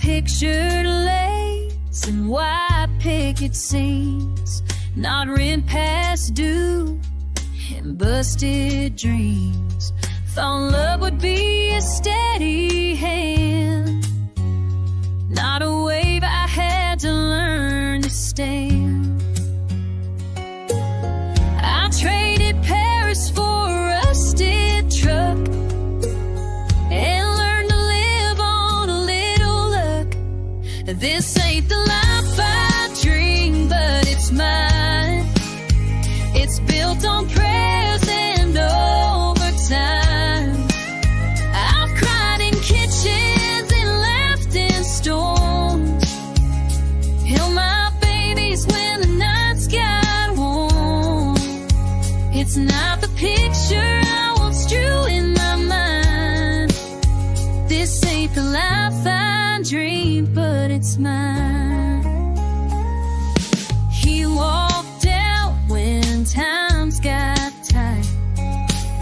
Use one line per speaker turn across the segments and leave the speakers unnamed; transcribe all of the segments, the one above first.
pictured lace and white picket scenes, not rent past due and busted dreams. Thought love would be a steady hand, not a wave I had to learn to stand. I traded Paris for a rusted truck and learned to live on a little luck. This ain't the life I dream, but it's mine. It's built on prayers and overtime. I've cried in kitchens and laughed in storms, held my babies when the nights got warm. It's not the picture I once drew in my mind. This ain't the life I dream, but it's mine. He walked out when times got tight,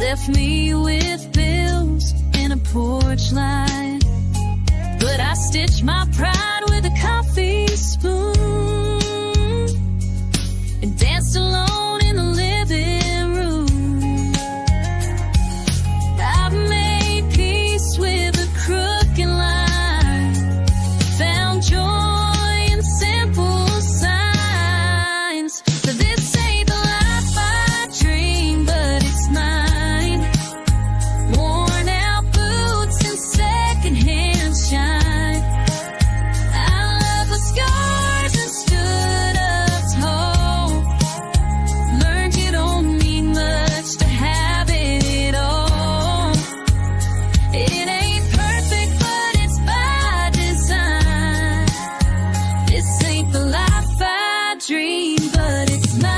left me with bills and a porch light. But I stitched my pride with a coffee spoon and danced alone in the living room. I've made peace with a crooked line, found joy in simple signs. But this ain't the life I dream, but it's mine. Worn out boots and secondhand shine. I love the scars and stood up tall. Learned you don't need much to have it all. It ain't perfect, but it's by design. This ain't the life I dream, but it's mine.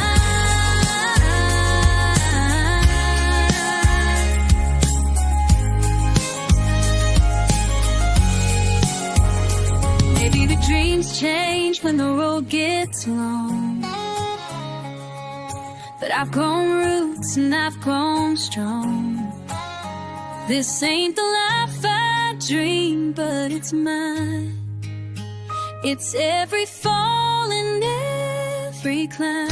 Maybe the dreams change when the road gets long, but I've grown roots and I've grown strong. This ain't the life I dream, but it's mine. It's every fall and every climb.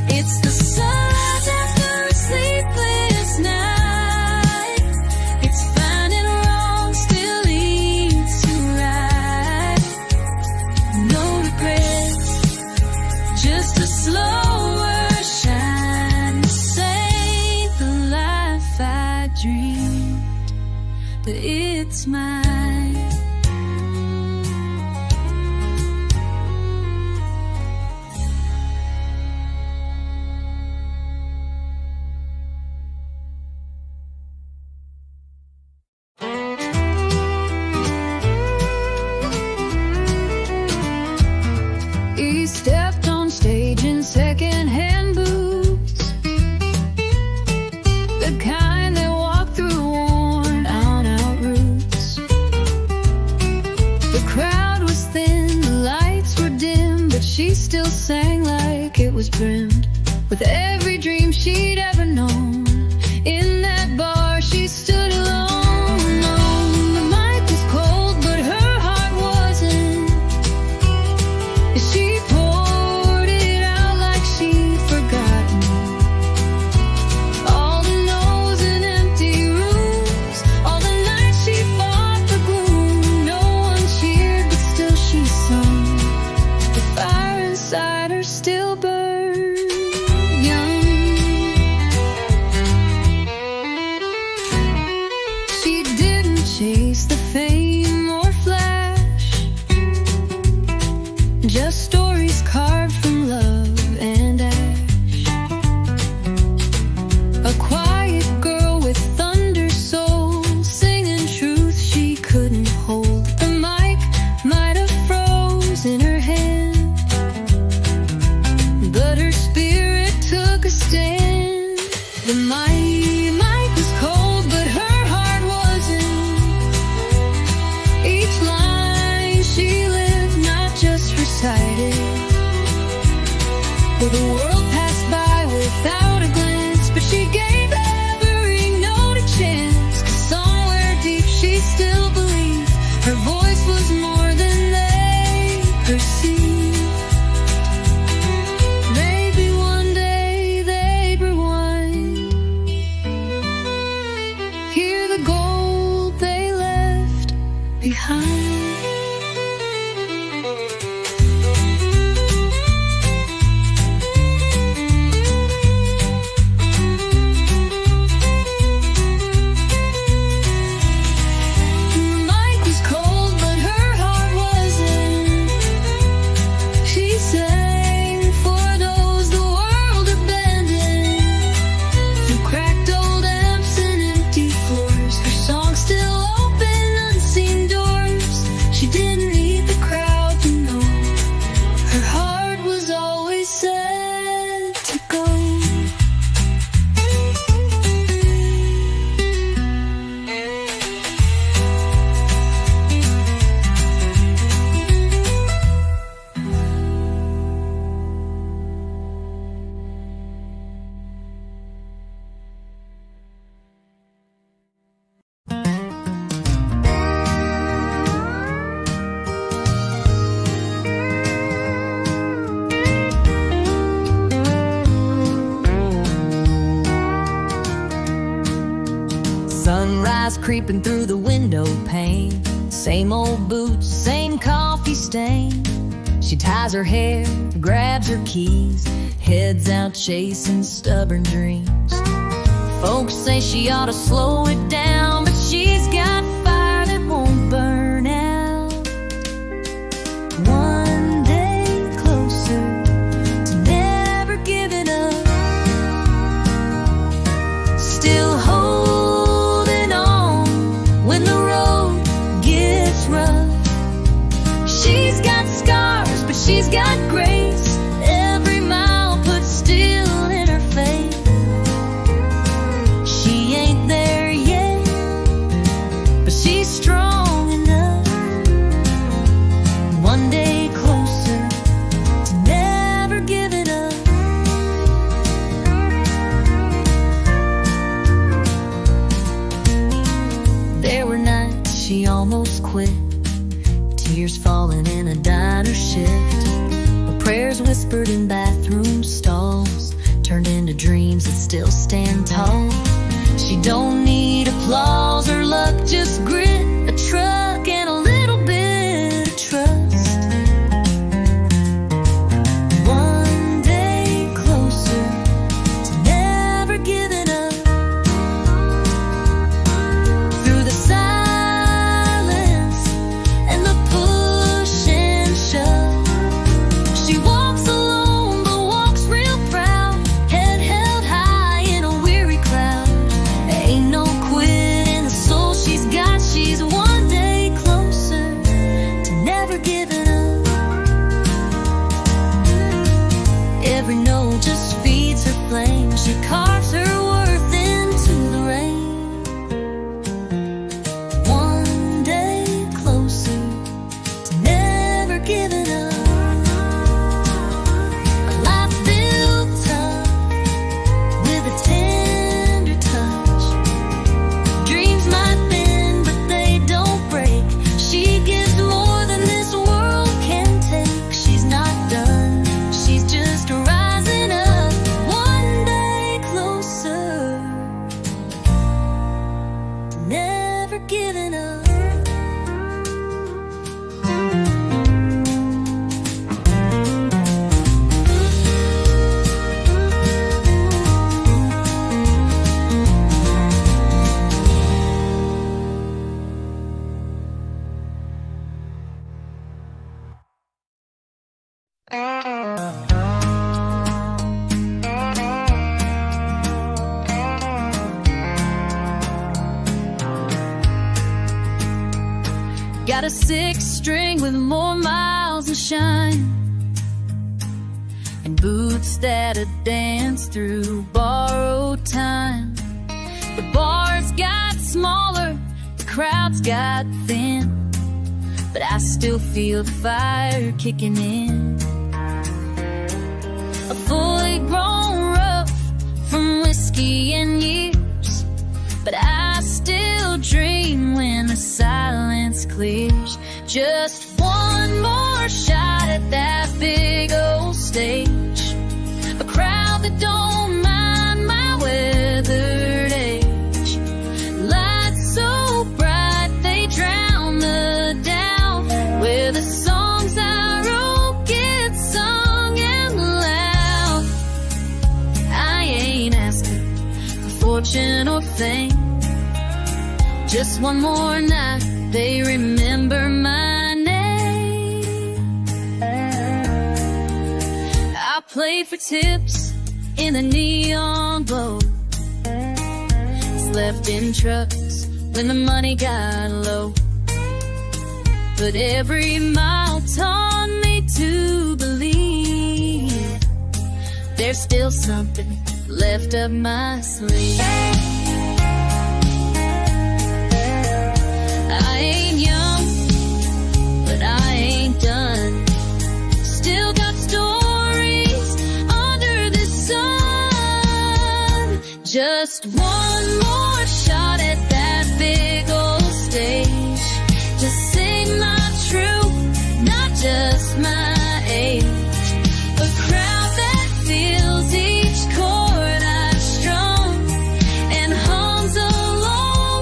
It's the sunrise after a sleepless night. It's finding wrong still leads to right. No regrets, just a slower shine. This ain't the life I dreamed, but it's mine. He stepped on stage in second-hand boots, the kind that walk through worn-out roots. The crowd was thin, the lights were dim, but she still sang like it was brimmed with every dream she'd ever known. In that bar she stood alone. The mic was cold, but her heart wasn't. She poured it out like she'd forgotten all the no's and empty rooms, all the nights she fought the gloom. No one cheered, but still she sung. The fire inside her still burned young. She didn't chase the fame or flash, just stories carved from love and ash. A quiet girl with thunder soul, singing truth she couldn't hold. The mic might have froze in her hand, but her spirit took a stand. The mic was cold, but her heart wasn't. Each line she lived, not just recited. Well, the world passed by without a glance, but she gave every note a chance. 'Cause somewhere deep she still believed her voice was Sunrise creeping through the window pane. Same old boots, same coffee stain. She ties her hair, grabs her keys, heads out chasing stubborn dreams. Folks say she ought to slow it down, but she's got fire that won't burn out. One day closer to never giving up. Still holding on when the road gets rough. She's got scars, but she's got grace. Every mile put still in her faith. She ain't there yet, but she's strong enough. One day closer to never giving up. There were nights she almost quit, tears falling in a diner shift. Prayers whispered in bathroom stalls turned into dreams that still stand tall. She don't need applause or luck, just grit, a truck, and a little bit of trust. One day closer to never giving up. Through the silence and the push and shove, she walks alone, but walks real proud, head held high in a weary crowd. Ain't no quit in the soul she's got. She's one day closer to never giving up. Every note just feeds her flame. She carves her worth into the rain. One day closer to never giving up. Giving up. Got a 6-string with more miles to shine, and boots that'll dance through borrowed time. The bars got smaller, the crowds got thin, but I still feel the fire kicking in. A fully grown rough from whiskey and years, but I still dream when the silence clears. Just one more shot at that big old stage, a crowd that don't mind my weathered age. Lights so bright they drown the doubt, where the songs I wrote get sung and loud. I ain't asking for fortune or fame, just one more night they remember my name. I played for tips in the neon glow, slept in trucks when the money got low, but every mile taught me to believe there's still something left up my sleeve. I ain't young, but I ain't done. Still got stories under the sun. Just one more shot at that big old stage, to sing my truth, not just my age. A crowd that feels each chord I've strung and hums along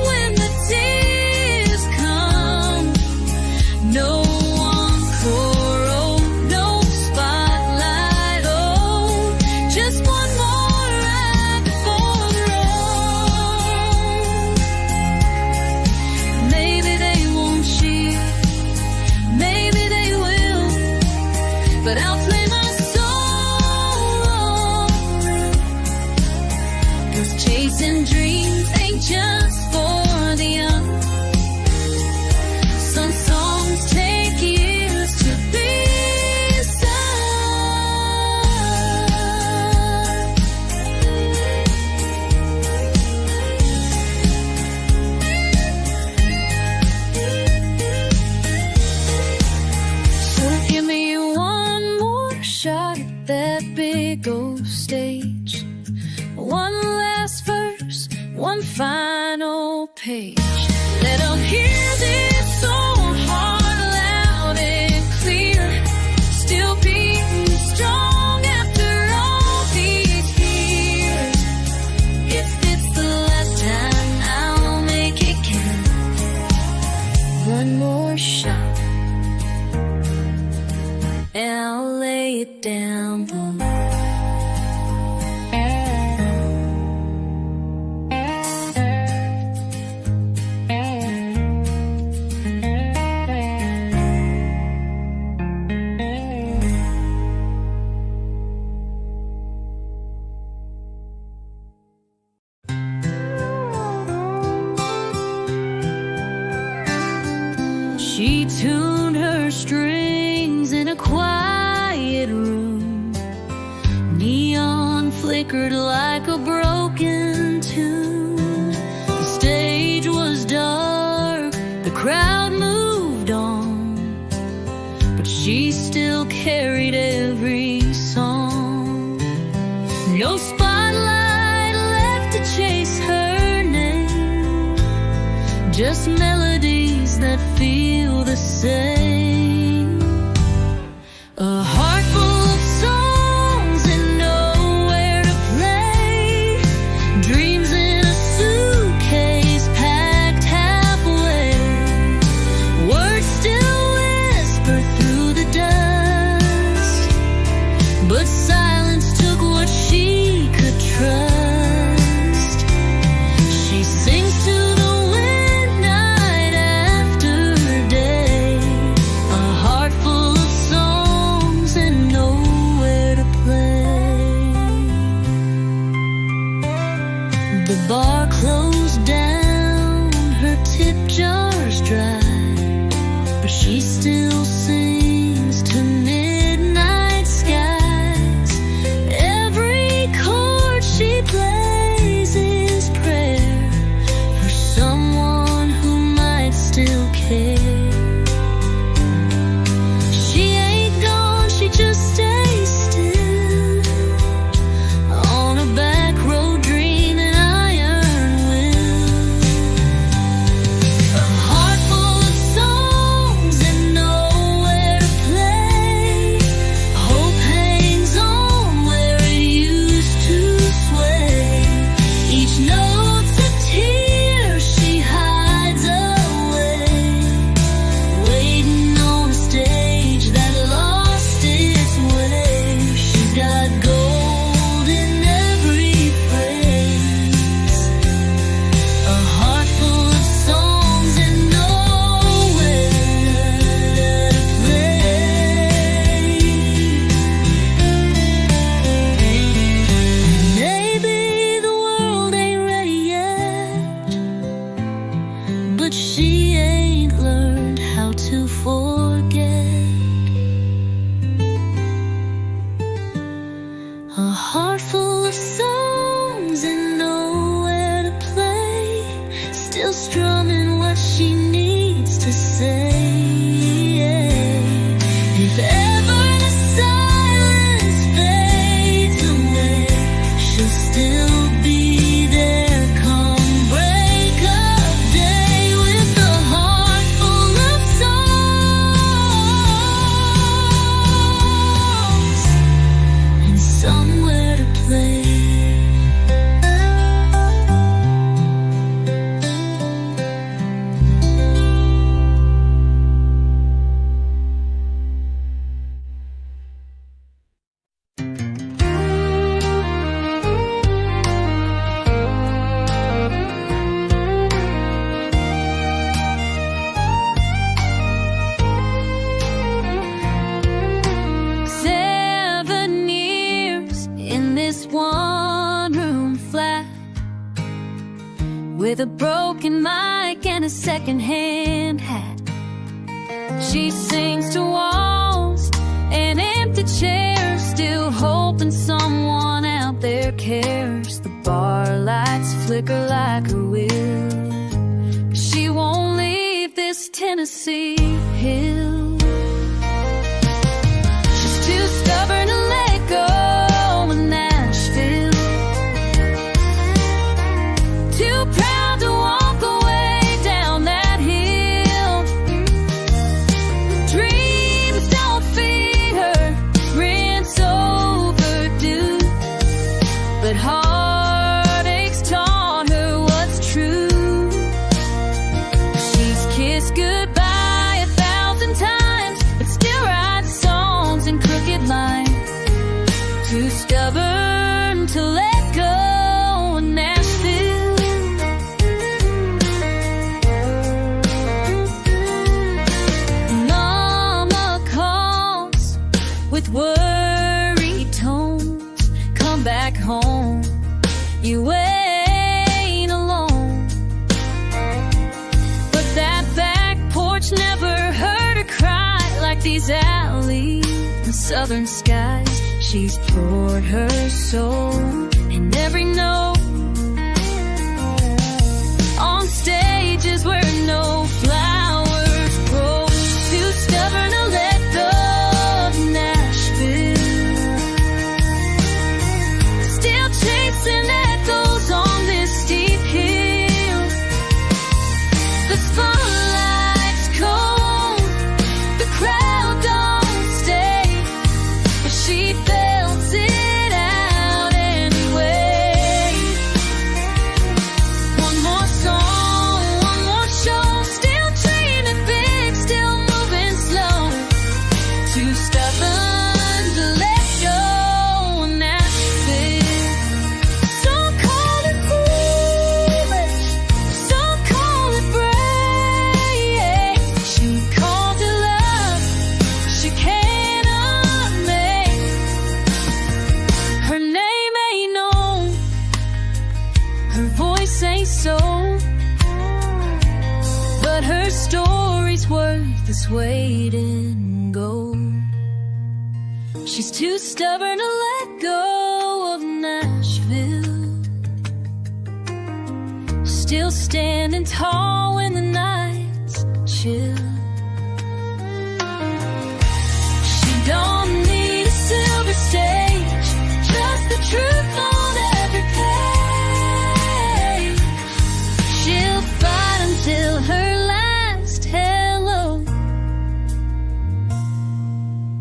and dreams ain't just for the young. Some songs take years to be sung. So give me one more shot at that big old stage. One last verse, one final page. Let them hear this old heart loud and clear, still beating strong after all these years. If it's the last time, I'll make it count. One more shot, and I'll lay it down low. She tuned her strings in a quiet room. Neon flickered like a broken tune. The stage was dark, the crowd moved on, but she still carried every song. No spotlight left to chase her name, just melodies that feel the same. A heart full of songs and nowhere to play. Dreams in a suitcase packed halfway. Words still whisper through the dust, but silence took what she could trust. She sings to the wind night after day. A heart full of songs and nowhere to play. The bar closed down, her tip jar's dry, but she still sings to midnight skies. Every chord she plays is prayer for someone who might still care. She ain't gone, she just stays still on a back road dreaming iron will. A heart full of songs and nowhere to play. Hope hangs on where it used to sway. Each note's a tear she hides away, waiting on a stage that lost its way. She got gold in every phrase. A heart full of songs and nowhere to play. Maybe the world ain't ready yet, but she ain't learned how to forget. A heart full of songs and nowhere to play, still strumming what she needs to say. If ever the silence fades away, she'll still be there come break of day, with a heart full of songs and somewhere to play. with a broken mic and a second-hand hat. She sings to walls and empty chairs, still hoping someone out there cares. The bar lights flicker like her will, but she won't leave this Tennessee hill. She's too stubborn to let go of Nashville, too proud to walk away down that hill. Dreams don't feed her, rent's overdue, but heartaches taught her what's true. She's kissed goodbye 1,000 times, but still writes songs in crooked lines. Too stubborn to let go of Nashville. Mama calls with worried tones. Come back home, you ain't alone. But that back porch never heard her cry like these alleys and southern skies. She's poured her soul in every note, on stages where no flowers grow. Too stubborn to let go of Nashville, still chasing echoes on this steep hill. The spotlight's cold, the crowd don't stay, but she belts it out anyway. One more song, one more show, still dreaming big, still moving slow. Too stubborn to let go of Nashville. Some call it foolish, some call it brave. She called to love she cannot make. Her name ain't known, her voice ain't sold, but her story's worth its weight in gold. She's too stubborn to let go of Nashville, still standing tall when the nights chill. She don't need a silver stage, just the truth on every page. She'll fight until her last hello.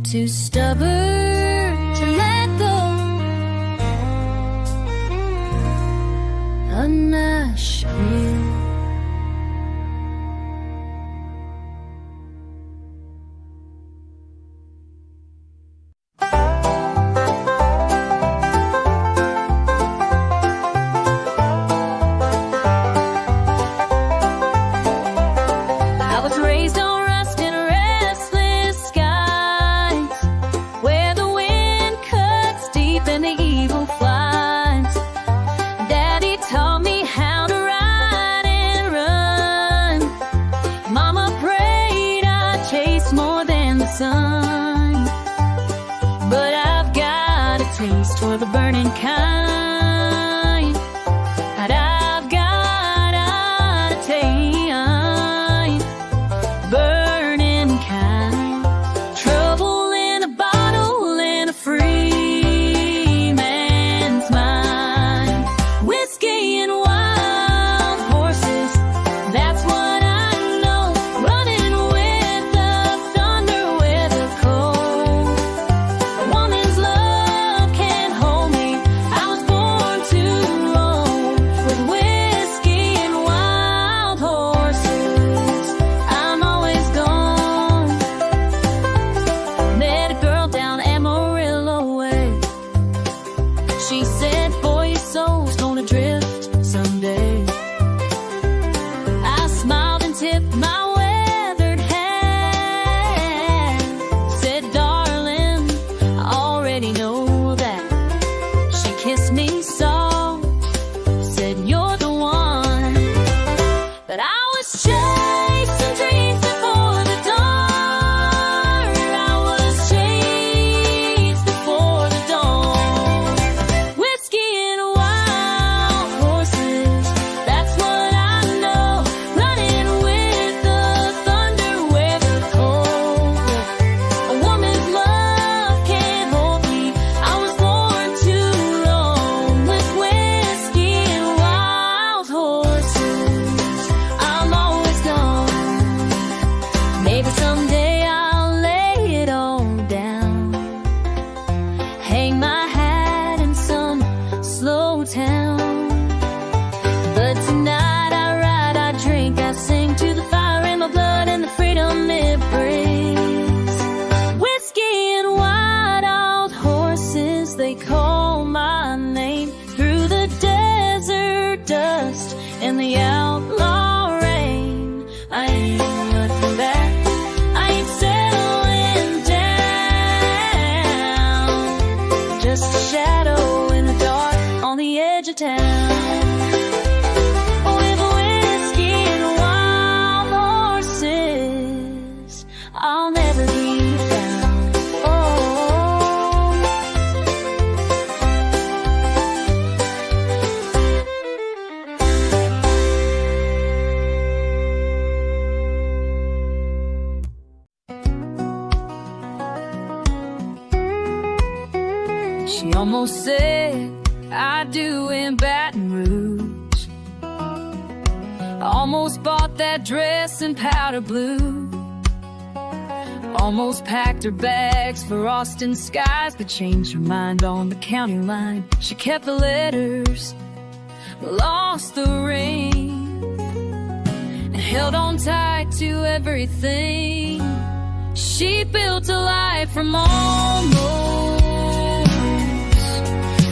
Too stubborn to let go of Nashville. I was raised on rust and restless skies, where the wind cuts deep and the eagle flies. Daddy taught me how to ride and run. Mama prayed I'd chase more than the sun. But I've got a taste for the burning kind. And I've got a taste, burning kind. Trouble in a bottle in a free man's mind. Whiskey and wild horses, that's what I know. Running with the thunder, with the cold. A woman's love can't hold me. I was lost in the outlaw rain. I ain't looking back, I ain't settling down. Just a shadow in the dark on the edge of town. With whiskey and wild horses, I'll never be found. Oh. She almost said I do in Baton Rouge. Almost bought that dress in powder blue. Almost packed her bags for Austin skies, but changed her mind on the county line. She kept the letters, lost the ring, and held on tight to everything. She built a life from almost,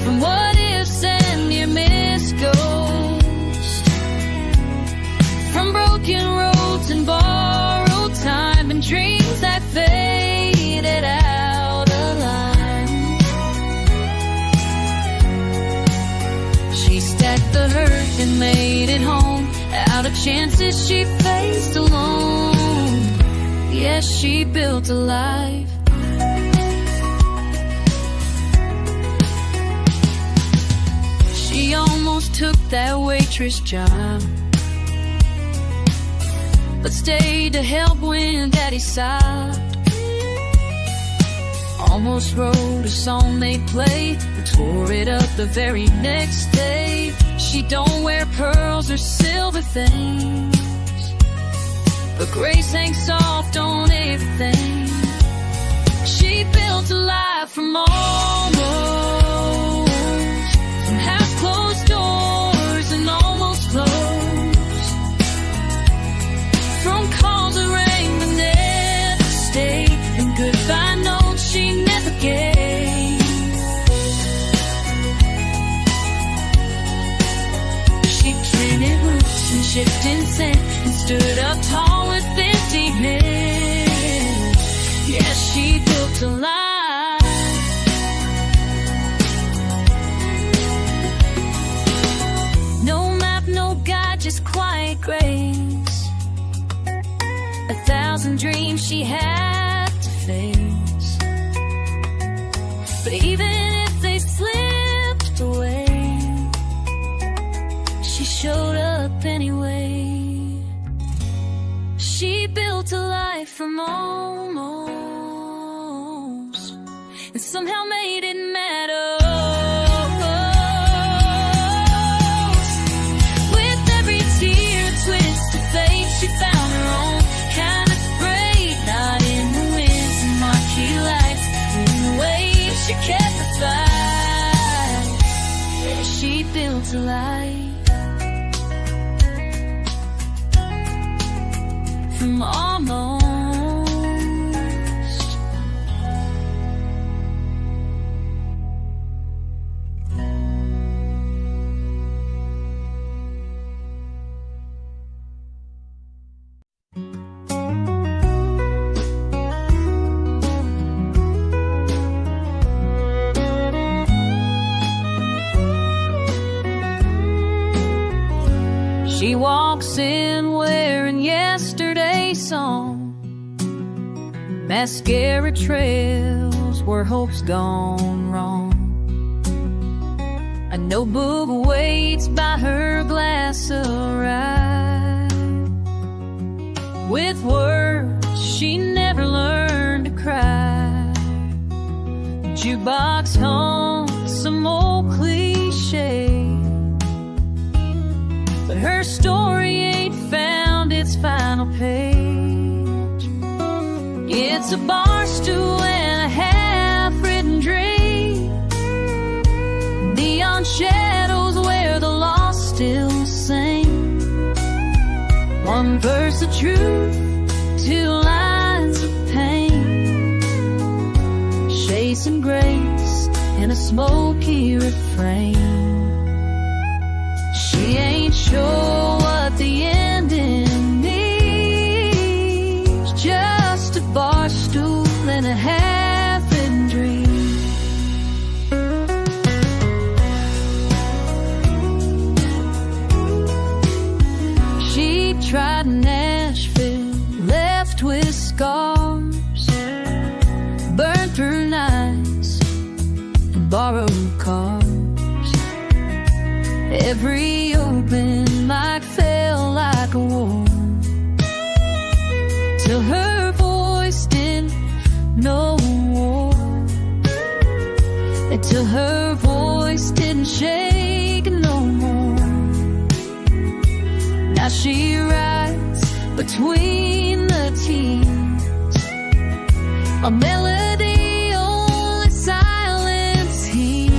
from what ifs and near miss ghosts, from broken roads and borrowed time and dreams that faded out of line. She stacked the hurt and made it home out of chances she faced alone. Yes, she built a life. She almost took that waitress job, but stayed to help when Daddy sobbed. Almost wrote a song they played, but tore it up the very next day. She don't wear pearls or silver things, but grace hangs soft on everything. She built a life from almost, from half closed doors and almost closed, from calls that rang but never stayed, and goodbye notes she never gave. She planted roots and shifted sand and stood up tall with empty head. Yes, she built a life. No map, no guide, just quiet grace. 1,000 dreams she had to face, but even if they slipped away, she showed up anyway. She built a life from almost, and somehow made it matter. With every tear, a twist of fate, she found her own kind of break. Not in the winds and marquee lights, in the waves she kept the fight. She built a life from almost. She walks in wearing yesterday's song, mascara trails where hope's gone wrong. A notebook waits by her glass of rye. With words she never learned to cry. The jukebox haunts some old cliche, but her story ain't found its final page. It's a bar stool and a half-written dream, neon shadows where the lost still sing. One verse of truth, 2 lines of pain, shades and grace in a smoky refrain. She ain't sure what the ending means. Just a bar stool and a half-written dream. She tried Nashville, left with scars, burned through nights and borrowed cars. Every open mic felt like a war, till her voice didn't know war, until her voice didn't shake no more. Now she rides between the teens, a melody only silence hears.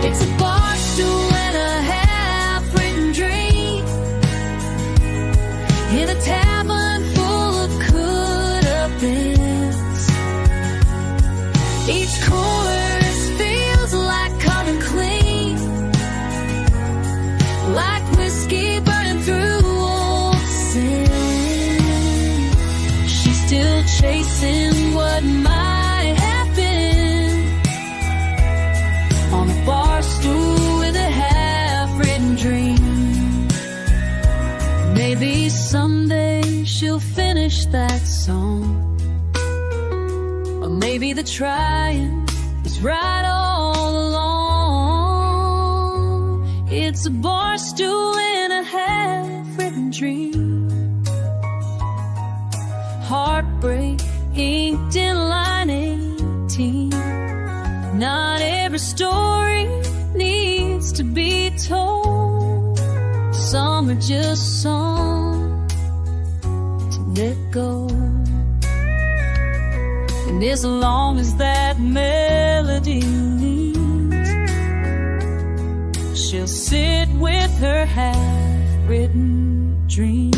It's a bar stool and a half-written dream in a tavern full of could-have-beens. Each chorus feels like coming clean, like whiskey burning through old sin. She's still chasing what might have been on a bar stool with a half-written dream. Maybe someday she'll finish that song, or maybe the trying is right all along. It's a bar stool in a half-written dream. Heartbreak inked in line 18. Not every story needs to be told. Some are just songs to let go. And as long as that melody leads, she'll sit with her half-written dream.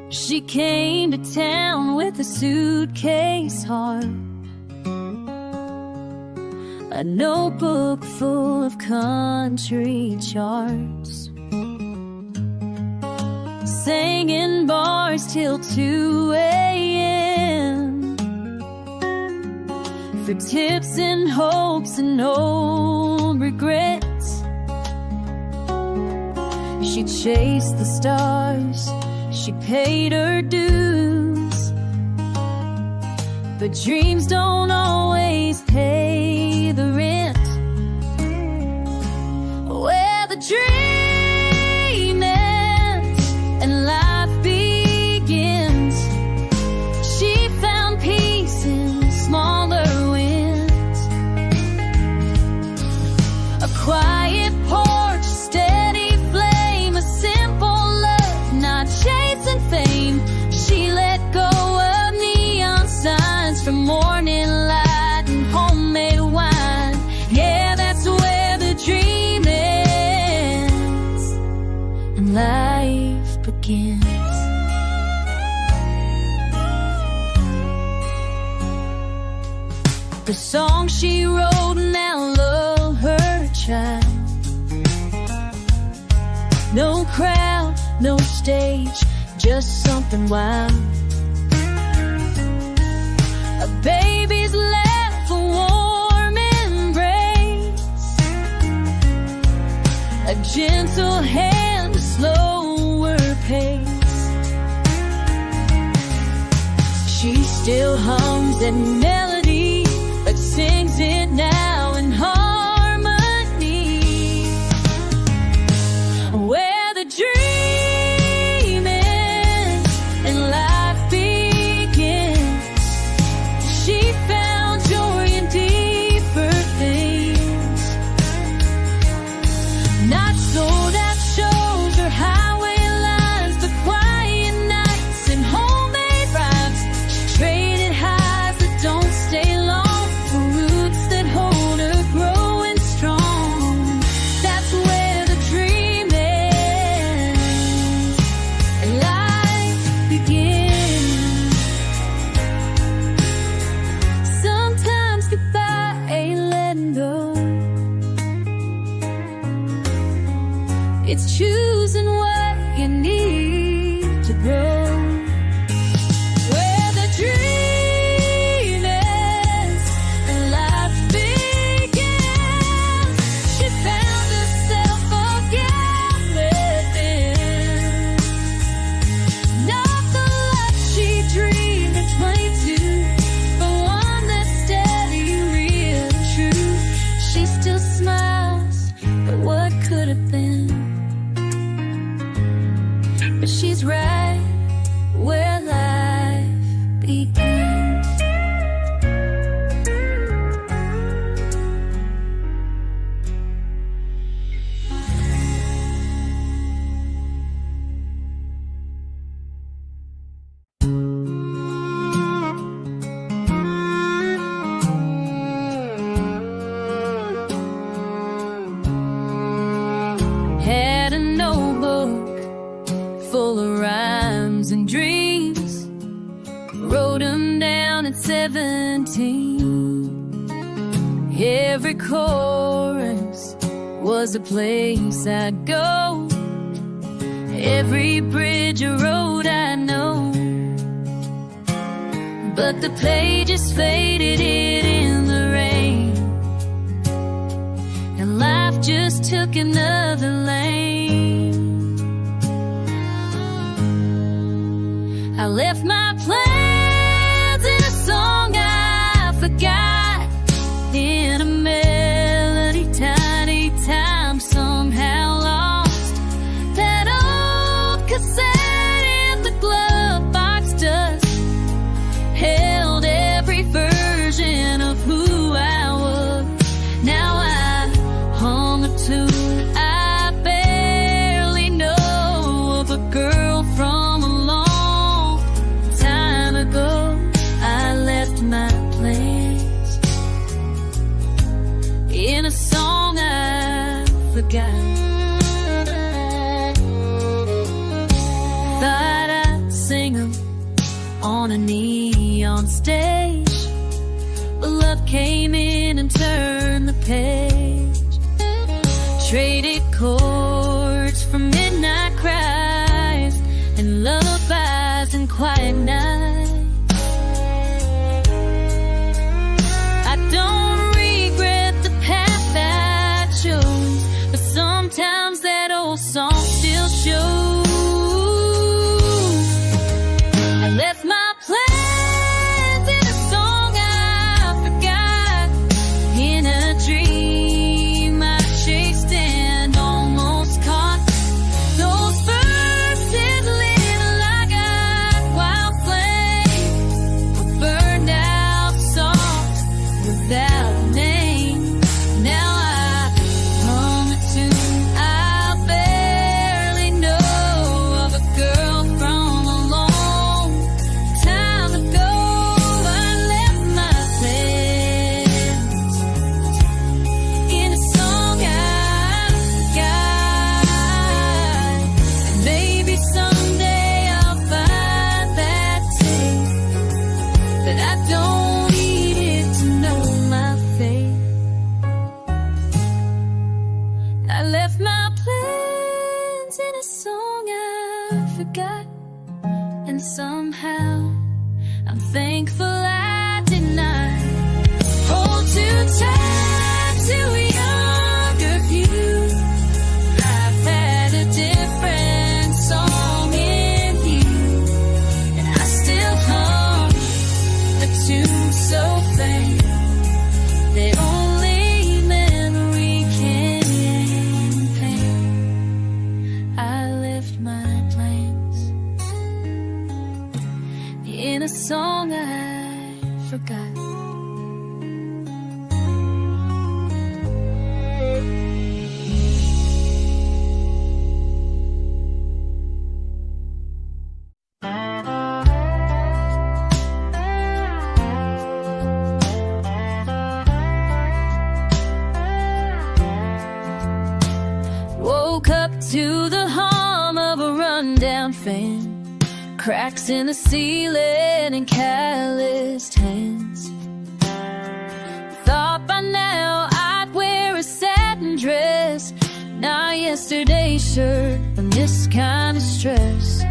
She came to town with a suitcase heart, a notebook full of country charts, sang in bars till 2 a.m. for tips and hopes and old regrets. She chased the stars, she paid her dues, but dreams don't always pay the rent. Where the dream ends and life begins, she found peace in smaller wins. A quiet porch, steady flame, a simple love, not chasing fame. She let go of neon signs for morning light and homemade wine. Yeah, that's where the dream ends and life begins. The song she wrote now lulled her child. No crowd, no stage, just something wild. A baby's laugh, a warm embrace, a gentle hand, a slower pace. She still hums that melody, but sings it now in harmony. Where the dream ends and life begins, she found joy in deeper things. It's choosing what you need to grow. Where the dream ends and life begins, she found herself again within. Not the life she dreamed at 22, but one that's steady, real, and true. She still smiles at what could have been, but she's right where life begins. Had a notebook full of rhymes and dreams, wrote them down at 17. Every chorus was a place I'd go, every bridge a road I know. But the pages faded in the rain, and life just took another lane. I left my plans in a song I forgot, in a melody, tiny time somehow lost. That old cassette in the glove box dust held every version of who I was. Now I hum a tune I barely know, of a girl from a long time ago. I left my place in a song I forgot. Thought I'd sing 'em on a neon stage, but love came in and turned the page. Traded chords for midnight cries and lullabies and quiet nights. I don't regret the path I chose, but sometimes that old song still shows. I left my plans in a song I forgot, in a dream I chased and almost caught. Those birds settling like a wild flame, with burned out songs without a name. Now I hum a tune I barely know, of a girl from a long time ago. I left my plans in a song I got. Maybe someday I'll find that tape, but I don't need it to know my fate. I left my plans in a song I forgot, and somehow I'm thankful I did not hold too tight to a younger view. Life had a different song in you, and I still hum a tune so faint that only memory can paint. I left my plans in a song I forgot. Woke up to the hum of a rundown fan, cracks in the ceiling and calloused hands. Thought by now I'd wear a satin dress. Nah, yes, yesterday's shirt from this kind of stress.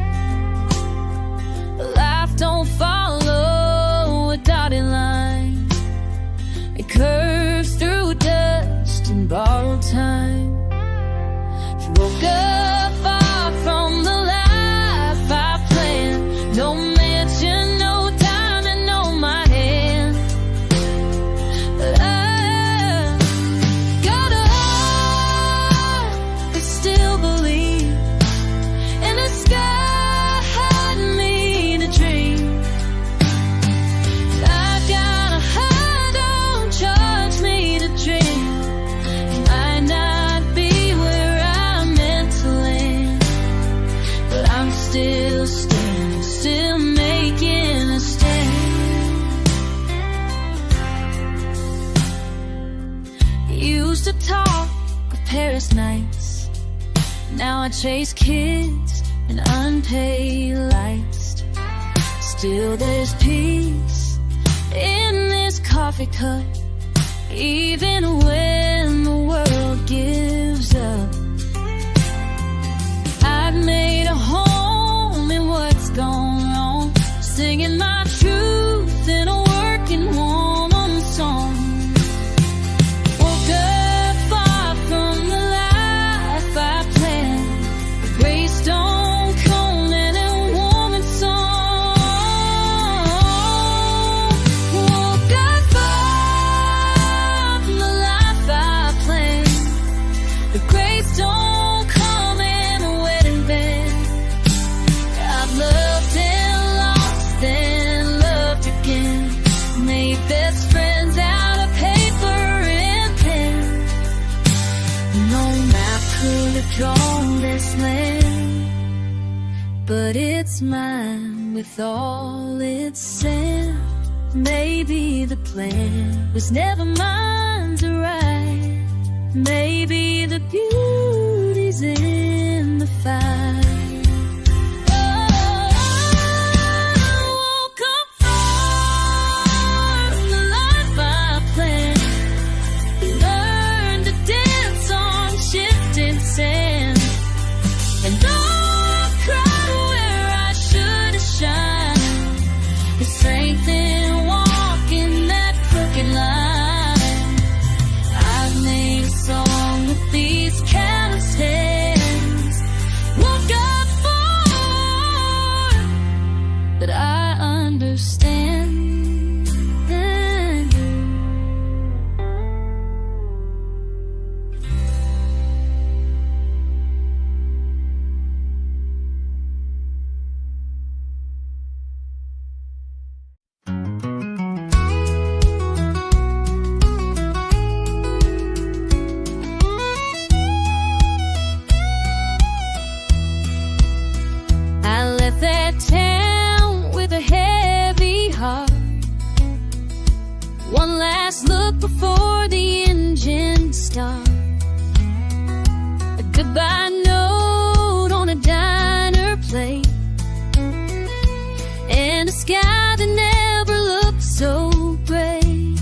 Life don't follow a dotted line. It curves through dust and borrowed time. She woke up far from the life I planned. No mansion, no diamond on my hand, but I got a heart that still believes, and the sky had me to dream. I got a heart, don't charge me to dream. Might not be where I'm meant to land, but I'm still standing, still making a stand. Used to talk of Paris nights, now I chase kids and unpaid lights. Still there's peace in this coffee cup, even when the world gives up. I've made a home in what's gone wrong, singing my truth in a working woman song. Woke up far from the life I planned, a gray stone cold and a woman's song. Woke up far from the life I planned, the gray stone cold and a wedding band. I've loved and lost and loved again, made best friends out of paper and pen. No map could have drawn this land, but it's mine with all its sand. Maybe the plan was never mine to write. Maybe the beauty's in the fight. Woke up far from the life I planned, learned to dance on shifting sand, and don't cry where I should have shined. The strength in walking that crooked line. I've made a song with these callous hands. Woke up far, but I understand. I left that town with a heavy heart. One last look before the engine starts. A goodbye note on a diner plate, and a sky that never looked so gray.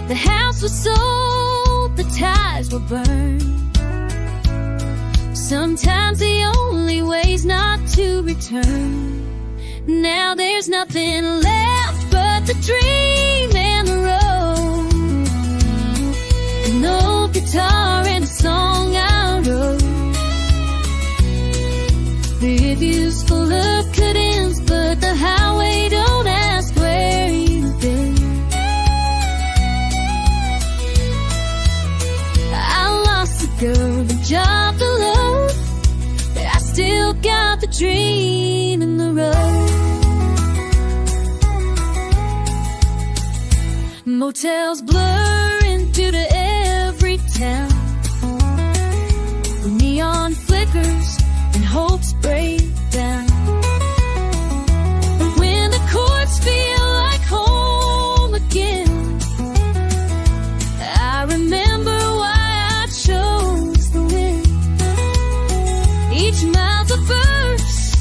The house was sold, the ties were burned. Sometimes the only way's not to return. Now there's nothing left but the dream and the road. An old guitar and a song I wrote. Reviews full of cut-ins, but the highway don't ask where you've been. I lost the girl, the job, the love, but I still got the dream in the road. Motels blur into every town. Neon flickers and hopes break down. But when the chords feel like home again, I remember why I chose the wind. Each mile's a verse,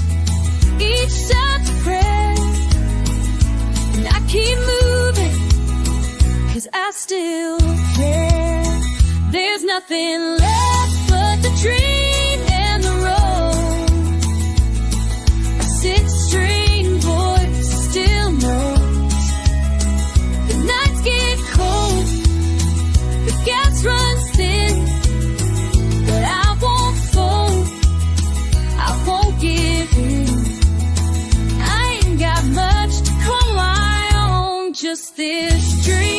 each side's a prayer, and I keep moving, 'cause I still care. There's nothing nothing left but the dream and the road. A six-string voice still knows the nights get cold, the gas runs thin, but I won't fold, I won't give in. I ain't got much to call my own, just this dream.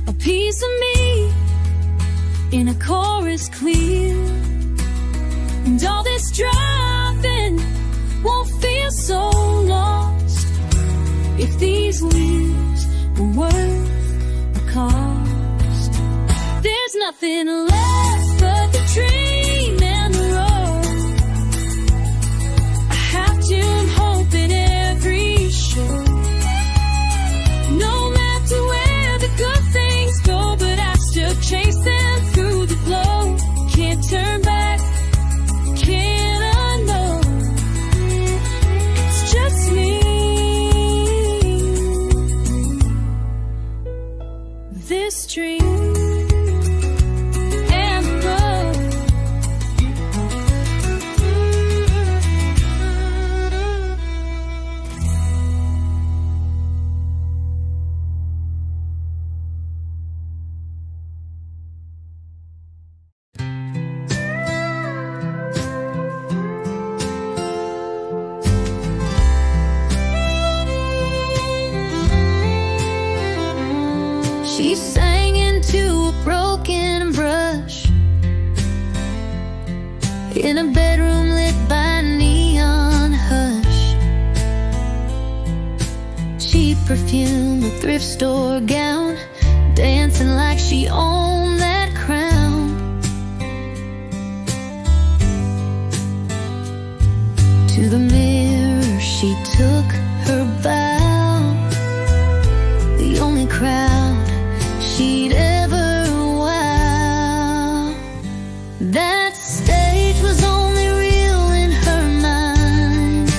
A piece of me in a chorus clear, and all this driving won't feel so lost if these leaves were worth the cost. There's nothing left but the dream and the road. I have to hope in every show. No matter where the good things go, but I still chase them through the glow. Can't turn back, can't unknow. It's just me. This dream. She sang into a broken brush in a bedroom lit by neon hush. Cheap perfume, a thrift store gown, dancing like she owned that crown. To the mirror she took her bow, the only crowd she'd ever wow. That stage was only real in her mind,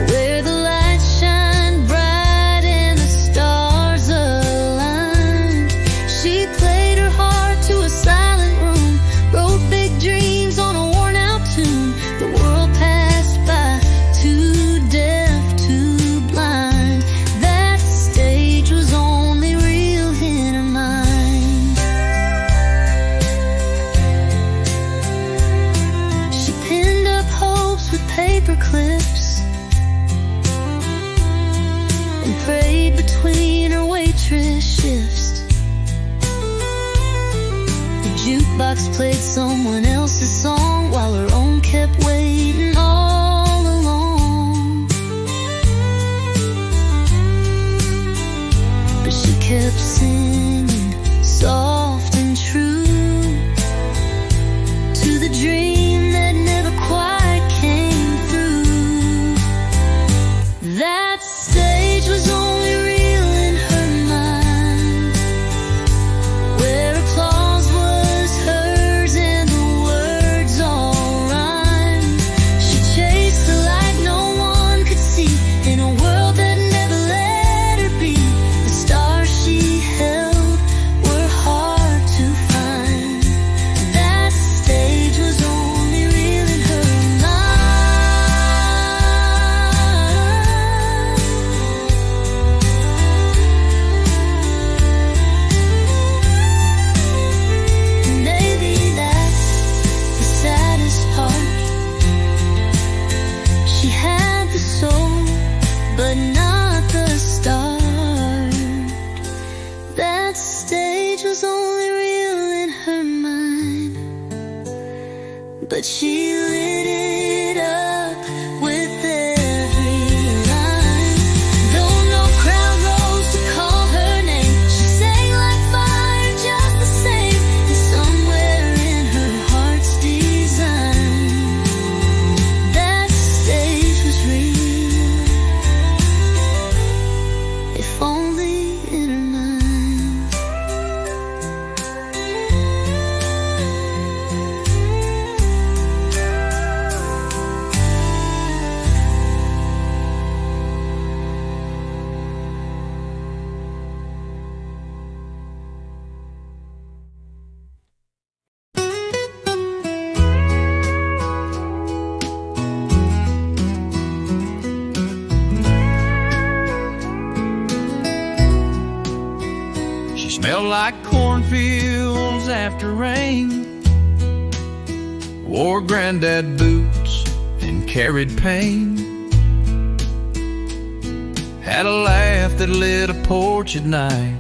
where the lights shine bright and the stars align. She played her heart to a silent room, wrote big dreams on a worn out tune. The world passed by, too deaf, too blind. That stage was only real in her mind. She pinned up hopes with paper clips and prayed between her waitress shifts. The jukebox played someone else's song while her own kept waiting all along. But she kept singing soft and true to the dream that never quite came through. That stage was only real in her mind, where applause was hers and the words all rhymed. She chased the light no one could see in a world that never let her be. The stars she held were hard to find. That stage was only real in her mind. Maybe that's the saddest part. She had the soul, but not the start. That stage was only real in her mind, but she lit it up with every line. Though no crowd rose to call her name, she sang like fire just the same. And somewhere in her heart's design, that stage was real, if only in her mind.
after rain, wore granddad boots and carried pain, had a laugh that lit a porch at night,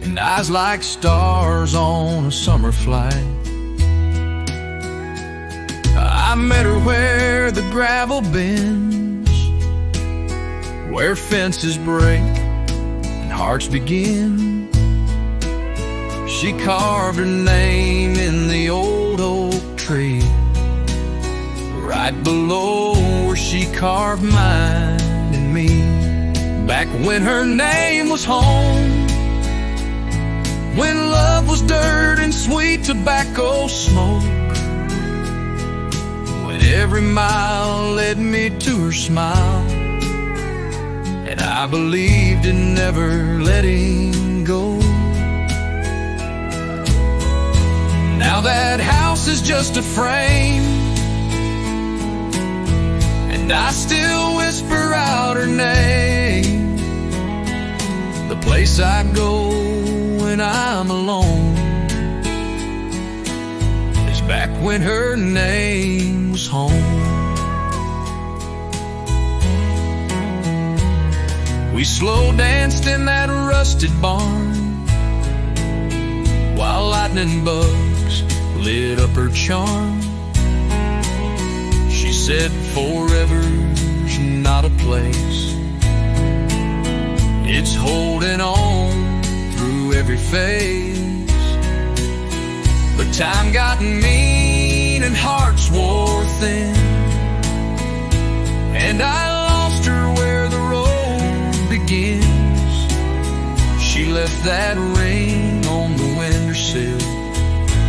and eyes like stars on a summer flight. I met her where the gravel bends, where fences break and hearts begin. She carved her name in the old oak tree, right below where she carved mine and me. Back when her name was home, when love was dirt and sweet tobacco smoke, when every mile led me to her smile, and I believed in never letting go. Now that house is just a frame, and I still whisper out her name, the place I go when I'm alone, is back when her name was home. We slow danced in that rusted barn, while lightning bugs lit up her charm. She said forever's not a place, it's holding on through every phase. But time got mean and hearts wore thin, and I lost her where the road begins. She left that ring on the windowsill,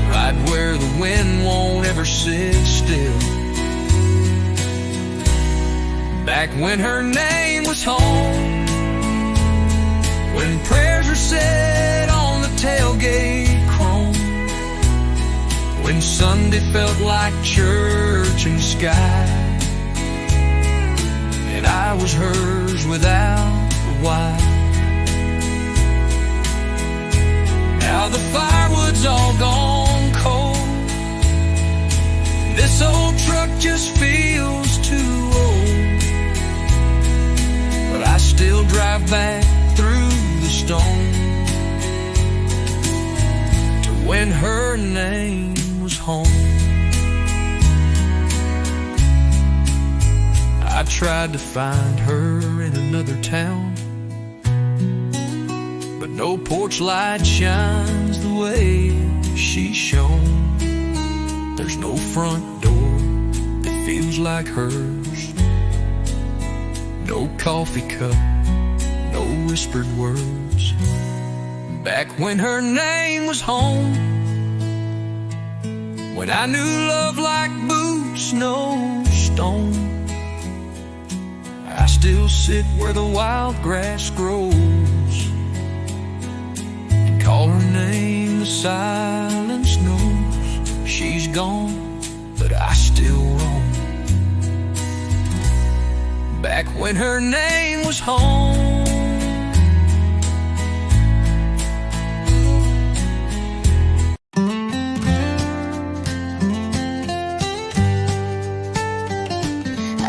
right where the wind won't ever sit still. Back when her name was home, when prayers were said on the tailgate chrome, when Sunday felt like church and sky, and I was hers without a why. Now the firewood's all gone cold, this old truck just feels too old, but I still drive back through the stone to when her name was home. I tried to find her in another town, but no porch light shines the way she shone. There's no front door that feels like hers, no coffee cup, no whispered words. Back when her name was home, when I knew love like boots, no stone, I still sit where the wild grass grows and call her name. The silence knows she's gone, but I still roam. Back when her name was home.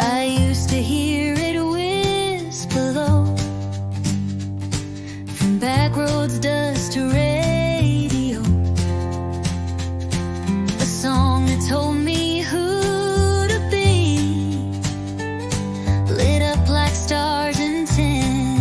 I used to hear it whisper low, from back roads, dust to radio, a song that told me who to be, lit up like stars in 10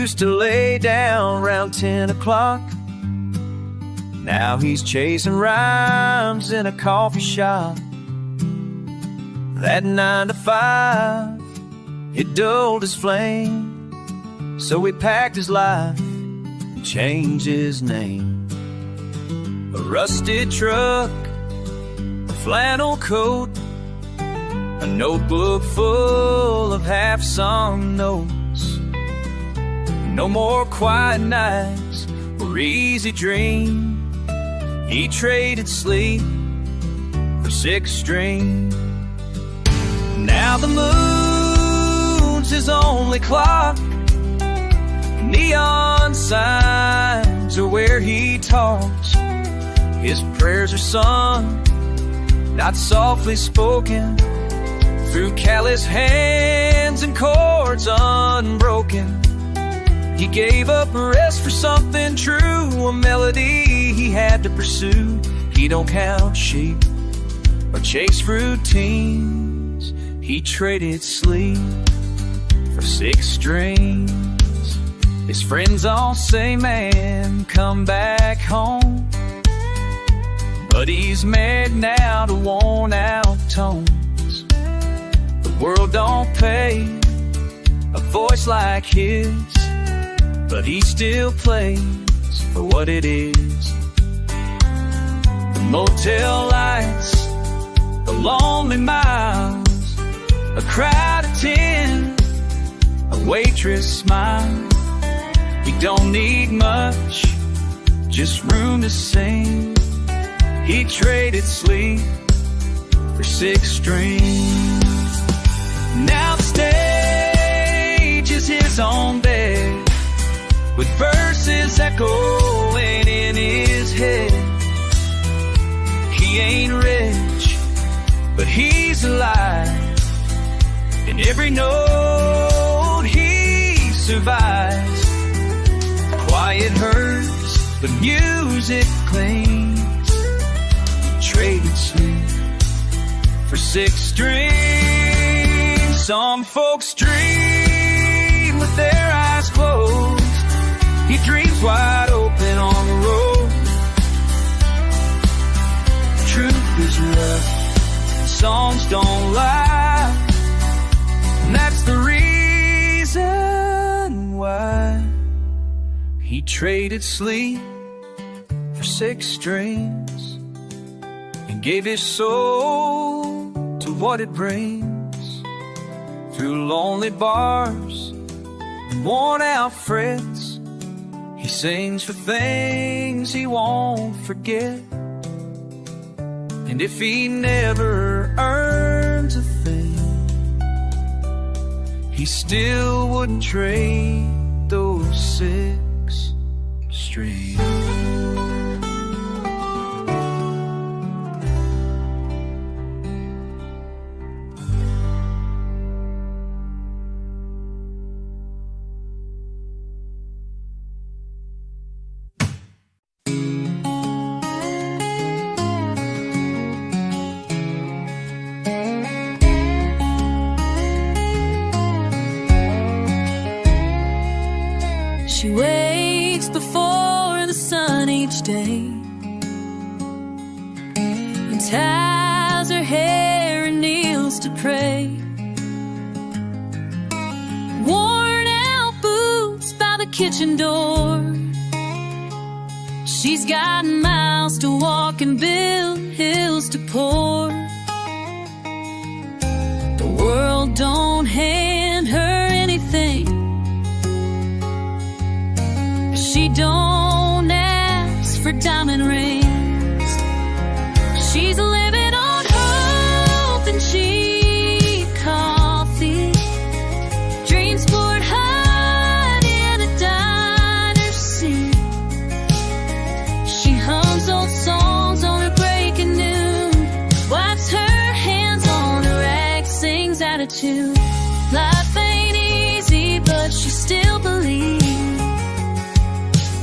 used to lay down around 10 o'clock. Now he's chasing rhymes in a coffee shop. That 9 to 5, it dulled his flame, so he packed his life and changed his name. A rusted truck, a flannel coat, a notebook full of half-sung notes. No more quiet nights or easy dreams. He traded sleep for 6-string. Now the moon's his only clock. Neon signs are where he talks. His prayers are sung, not softly spoken, through callous hands and chords unbroken. He gave up rest for something true, a melody he had to pursue. He don't count sheep or chase routines. He traded sleep for 6 strings. His friends all say, man, come back home. But he's married now to worn out tones. The world don't pay a voice like his, but he still plays for what it is. The motel lights, the lonely miles, a crowd of 10, a waitress smile. He don't need much, just room to sing. He traded sleep for 6 strings. Now the stage is his own bed, with verses echoing in his head. He ain't rich, but he's alive. In every note he survives. Quiet hurts, but music clings. Traded sleep for 6 strings. Some folks dream with their eyes closed. He dreams wide open on the road. Truth is rough, songs don't lie, and that's the reason why he traded sleep for 6 strings and gave his soul to what it brings. Through lonely bars and worn out frets, he sings for things he won't forget. And if he never earns a thing, he still wouldn't trade those 6 strings.
She wakes before the sun each day and ties her hair and kneels to pray. Worn out boots by the kitchen door. She's got miles to walk and build hills to pour. The world don't hand her anything. She don't ask for diamond rings. She's living on hope and cheap coffee. Dreams poured hot in a diner scene. She hums old songs on her breaking noon, wipes her hands on her rag, sings out of tune. Life ain't easy, but she still believes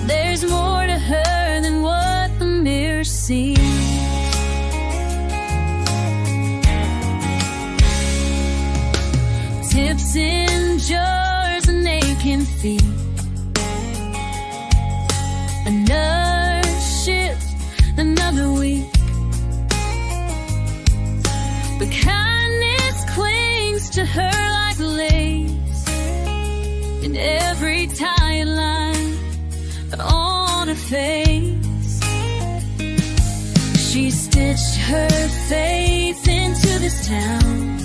there's more to her than what the mirror sees. Tips in jars and aching feet. to her like lace in every tight line on her face. She stitched her faith into this town,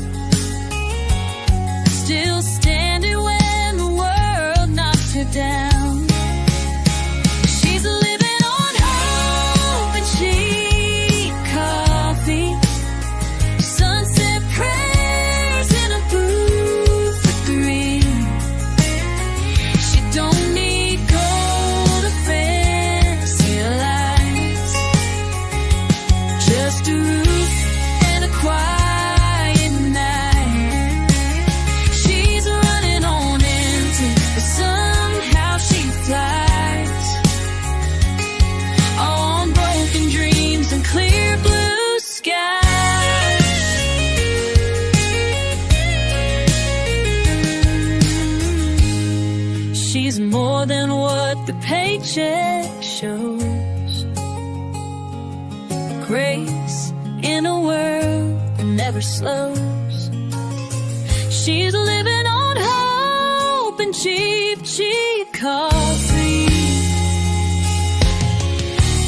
still standing when the world knocked her down. She's living on hope and cheap coffee, sunset prayers in a booth for 3. She don't need gold or fancy lights, just a roof and a quiet night. She's running on empty, but somehow she flies on broken dreams and clear blue skies. She's more than what the paycheck shows. Grace in a world that never slows. She's living on hope and cheap, cheap coffee,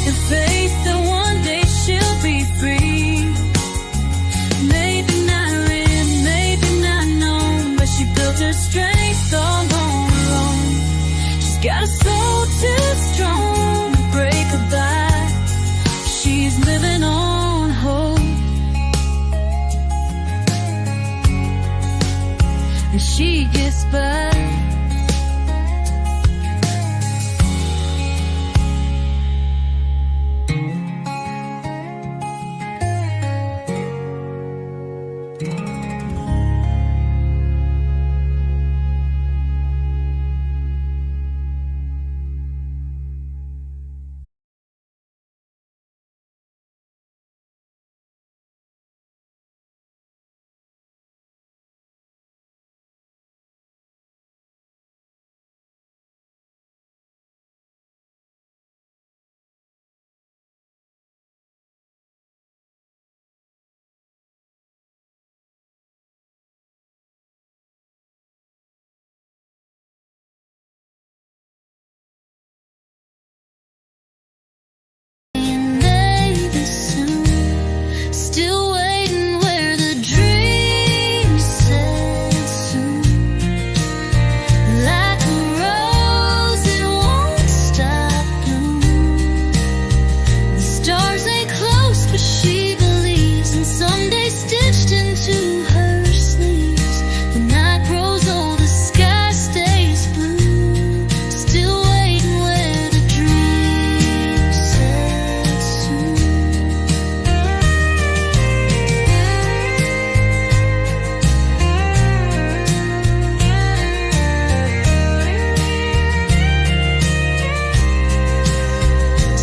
and faith that one day she'll be free. Maybe not written, maybe not known, but she built her strength all on her own. She's got a soul too strong to break her back. She's living on hope, and she gets by.